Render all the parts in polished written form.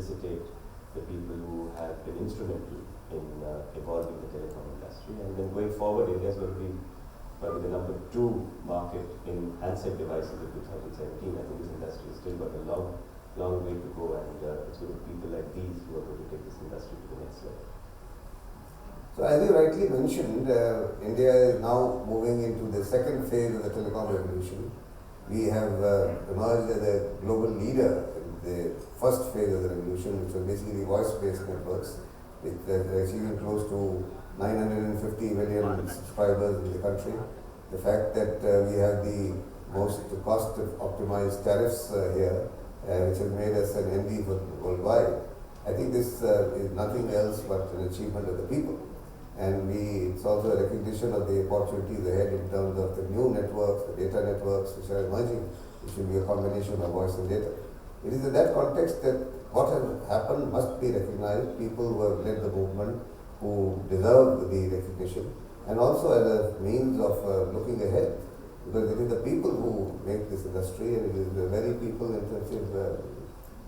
felicitate the people who have been instrumental in evolving the telecom industry. And then going forward, India is going to be probably the number 2 market in handset devices in 2017. I think this industry has still got a long way to go, and it's going to be people like these who are going to take this industry to the next level. So as you rightly mentioned, India is now moving into the second phase of the telecom revolution. We have emerged as a global leader in the first phase of the revolution, which was basically voice-based networks, which are achieving close to 950 million subscribers in the country. The fact that we have the most cost-optimized tariffs here, which has made us an envy for worldwide. I think this is nothing else but an achievement of the people. And it's also a recognition of the opportunities ahead in terms of the new networks, the data networks which are emerging, which will be a combination of voice and data. It is in that context that what has happened must be recognized. People who have led the movement, who deserve the recognition, and also as a means of looking ahead, because it is the people who make this industry, and it is a very people-intensive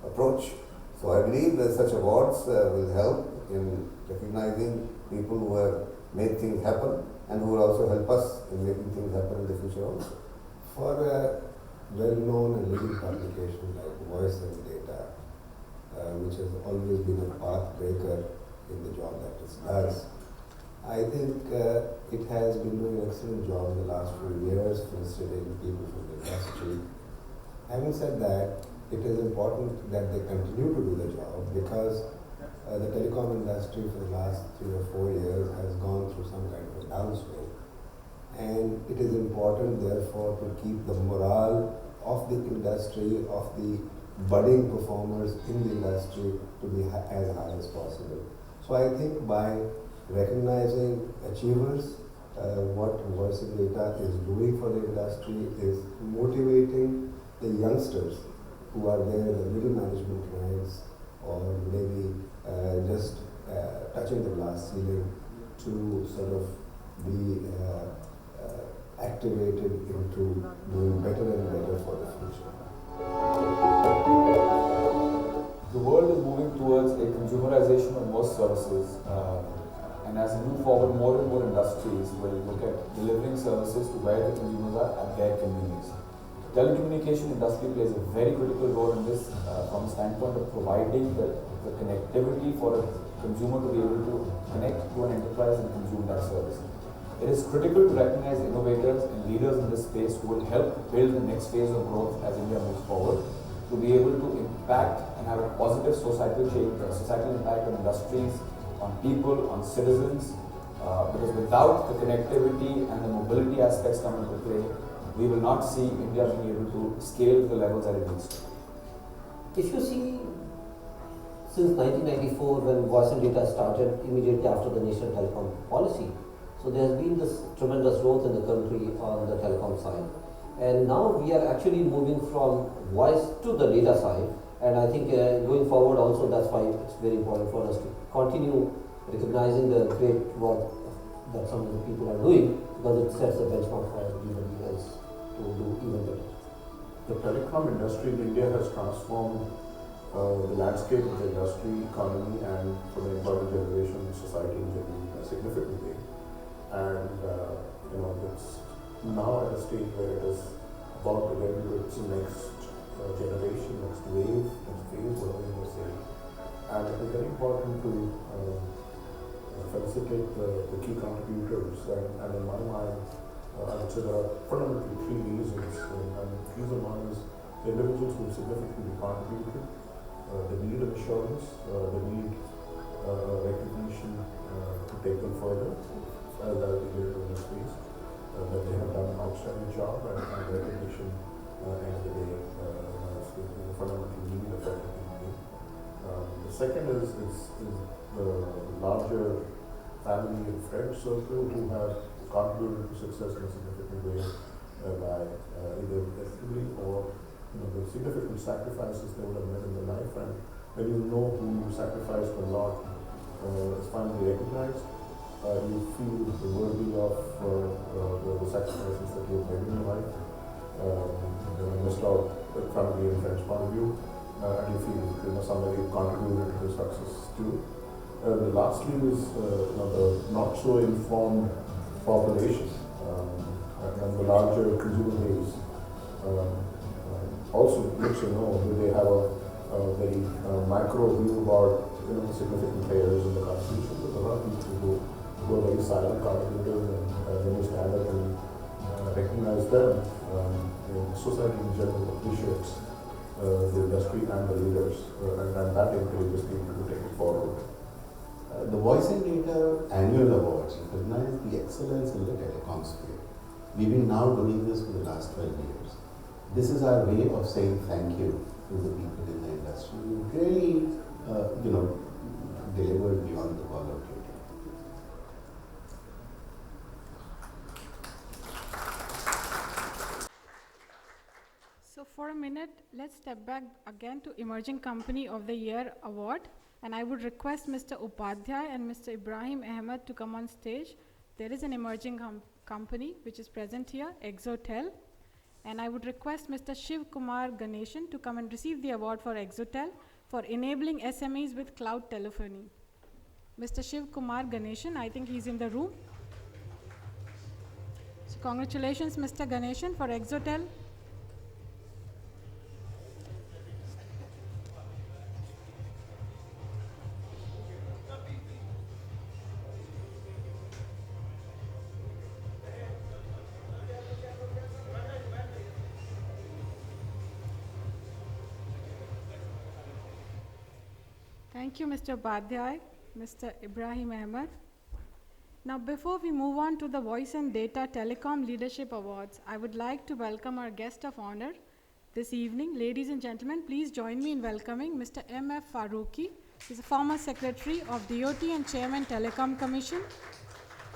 approach. So I believe that such awards will help in recognizing people who have made things happen and who will also help us in making things happen in the future also. For a well-known and leading publication like Voice and Data, which has always been a path breaker in the job that it does, I think it has been doing an excellent job in the last few years felicitating people from the industry. Having said that, it is important that they continue to do the job, because the telecom industry for the last 3 or 4 years has gone through some kind of a downswing. And it is important, therefore, to keep the morale of the industry, of the budding performers in the industry, to be as high as possible. So I think by recognizing achievers, what Voice and Data is doing for the industry is motivating the youngsters who are there in the middle management ranks, or maybe just touching the glass ceiling, to sort of be activated into doing better and better for the future. The world is moving towards a consumerization of most services, and as we move forward, more and more industries will look at delivering services to where the consumers are at their convenience. Telecommunication industry plays a very critical role in this, from the standpoint of providing the connectivity for a consumer to be able to connect to an enterprise and consume that service. It is critical to recognize innovators and leaders in this space who will help build the next phase of growth as India moves forward, to be able to impact and have a positive societal impact on industries, on people, on citizens, because without the connectivity and the mobility aspects coming into play, we will not see India being able to scale to the levels that it needs to. If you see, since 1994, when Voice and Data started, immediately after the National Telecom Policy, so there has been this tremendous growth in the country on the telecom side. And now we are actually moving from voice to the data side, and I think going forward also, that's why it's very important for us to continue recognizing the great work that some of the people are doing, because it sets a benchmark for everybody else to do even better. The telecom industry in India has transformed the landscape of the industry, economy, and for the employment generation, society in general, significantly. And it's now at a stage where it is about to get into its next generation, next wave, next phase, whatever you may say. And it is very important to felicitate the key contributors. And in my mind, I would say there are fundamentally 3 reasons. And reason 1 is the individuals who significantly contributed. They need assurance, they need recognition to take them further, as I indicated in this space, that they have done an outstanding job, and recognition end of the day is the fundamental need of everything. The second is the larger family and friend circle who have contributed to success in a significant way by either effectively or the significant sacrifices they would have made in their life. And when you know who you sacrificed a lot is finally recognized, you feel worthy of the sacrifices that you have made in your life. You missed out from family and friends' point of view. and you feel somebody contributed to the success too. Lastly is the not so informed population and the larger consumer base also looks to know that they have a very macro view about significant players in the country. So there's a lot of people who are very silent contributors, and when you stand up and recognize them, society in general appreciates the industry and the leaders, and that encourages people to take it forward. The Voice and Data annual awards recognize the excellence in the telecom sphere. We've been now doing this for the last 12 years. This is our way of saying thank you to the people in the industry who really, delivered beyond the call of duty. So for a minute, let's step back again to Emerging Company of the Year award. And I would request Mr. Upadhyay and Mr. Ibrahim Ahmed to come on stage. There is an emerging company which is present here, Exotel. And I would request Mr. Shiv Kumar Ganeshan to come and receive the award for Exotel for enabling SMEs with cloud telephony. Mr. Shiv Kumar Ganeshan, I think he's in the room. So congratulations, Mr. Ganeshan, for Exotel. Thank you, Mr. Upadhyay, Mr. Ibrahim Ahmed. Now, before we move on to the Voice and Data Telecom Leadership Awards, I would like to welcome our guest of honor this evening. Ladies and gentlemen, please join me in welcoming Mr. M.F. Farooqui. He's a former Secretary of DOT and Chairman Telecom Commission.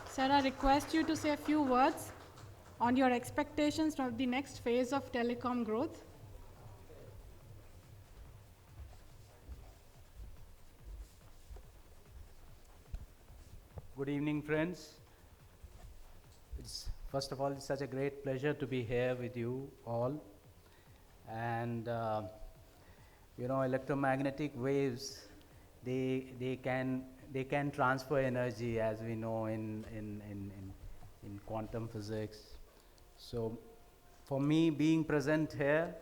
Sir, I request you to say a few words on your expectations of the next phase of telecom growth. Good evening, friends. First of all, it's such a great pleasure to be here with you all. And electromagnetic waves, they can transfer energy, as we know in quantum physics. So, for me, being present here,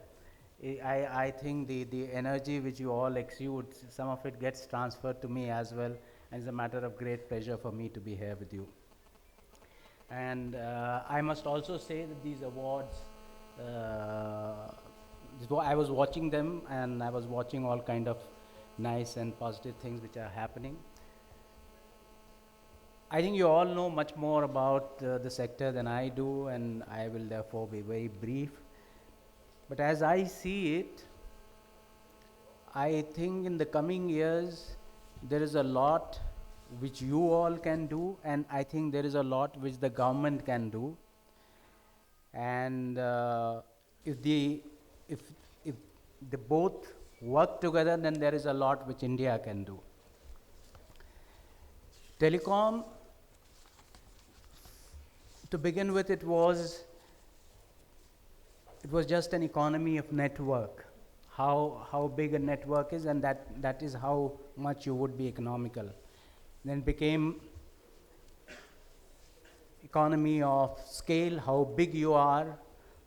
I think the energy which you all exude, some of it gets transferred to me as well. And it's a matter of great pleasure for me to be here with you. And I must also say that these awards, I was watching them, and I was watching all kind of nice and positive things which are happening. I think you all know much more about the sector than I do, and I will therefore be very brief. But as I see it, I think in the coming years, there is a lot which you all can do, and I think there is a lot which the government can do. And if they both work together, then there is a lot which India can do. Telecom, to begin with, it was just an economy of network. How big a network is, and that is how much you would be economical. Then became economy of scale, how big you are,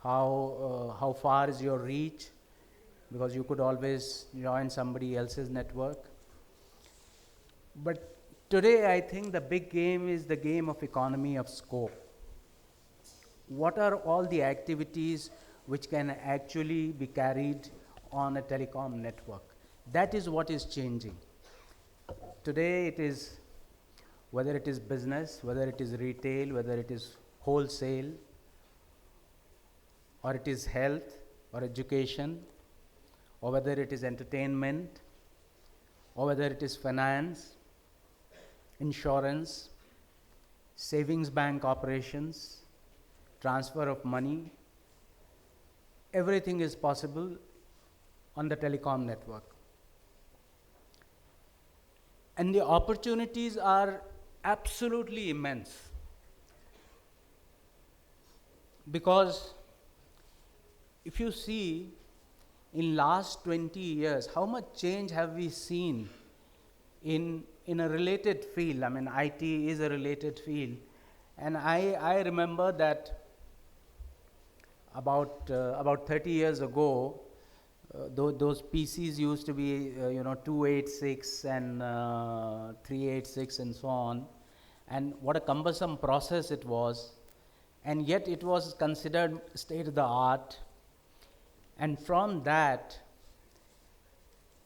how far is your reach, because you could always join somebody else's network. But today I think the big game is the game of economy of scope. What are all the activities which can actually be carried on a telecom network? That is what is changing. Today it is, whether it is business, whether it is retail, whether it is wholesale, or it is health or education, or whether it is entertainment, or whether it is finance, insurance, savings bank operations, transfer of money, everything is possible on the telecom network. And the opportunities are absolutely immense, because if you see, in last 20 years, how much change have we seen in a related field? I mean, IT is a related field. And I remember that about 30 years ago, those PCs used to be 286 and 386 and so on, and what a cumbersome process it was, and yet it was considered state of the art. And from that,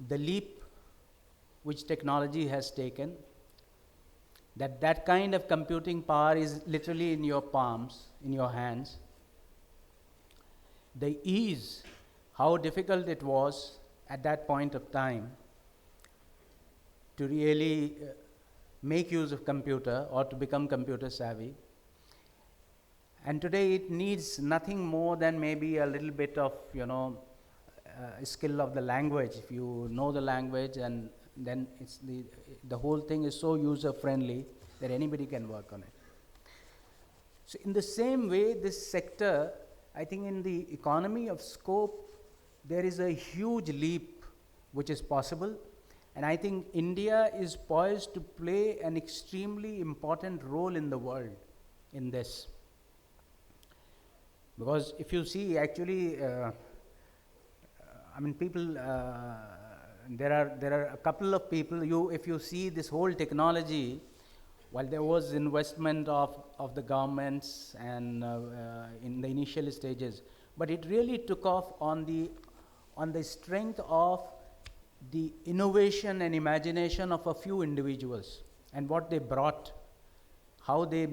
the leap which technology has taken, that kind of computing power is literally in your palms, in your hands. The ease, how difficult it was at that point of time to really make use of computer or to become computer savvy. And today it needs nothing more than maybe a little bit of skill of the language. If you know the language, and then it's the whole thing is so user friendly that anybody can work on it. So in the same way, this sector, I think in the economy of scope, there is a huge leap which is possible, and I think India is poised to play an extremely important role in the world in this. Because if you see, actually, people, there are a couple of people, if you see this whole technology, while there was investment of the governments and in the initial stages, but it really took off on the strength of the innovation and imagination of a few individuals and what they brought, how they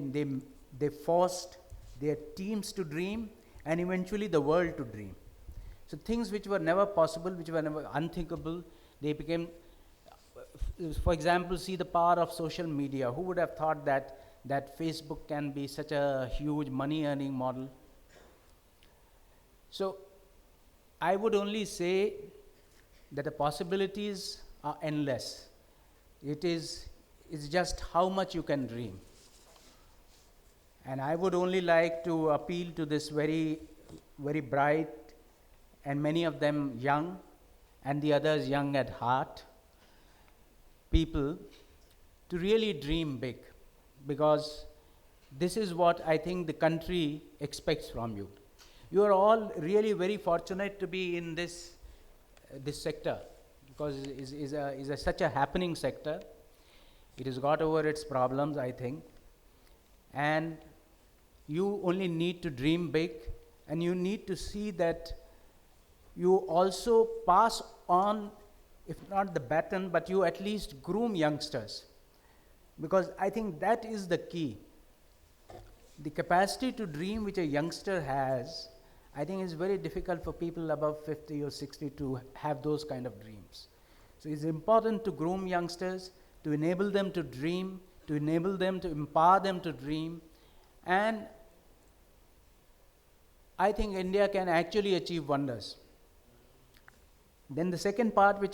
forced their teams to dream and eventually the world to dream. So things which were never possible, which were never unthinkable, they became, for example, see the power of social media. Who would have thought that Facebook can be such a huge money earning model? So I would only say that the possibilities are endless. It's just how much you can dream. And I would only like to appeal to this very, very bright, and many of them young, and the others young at heart, people, to really dream big, because this is what I think the country expects from you. You are all really very fortunate to be in this sector, because it is such a happening sector. It has got over its problems, I think, and you only need to dream big, and you need to see that you also pass on, if not the baton, but you at least groom youngsters, because I think that is the key. The capacity to dream which a youngster has, I think is very difficult for people above 50 or 60 to have those kind of dreams. So it's important to groom youngsters, to enable them to dream, to enable them, to empower them to dream, and I think India can actually achieve wonders. Then the second part which I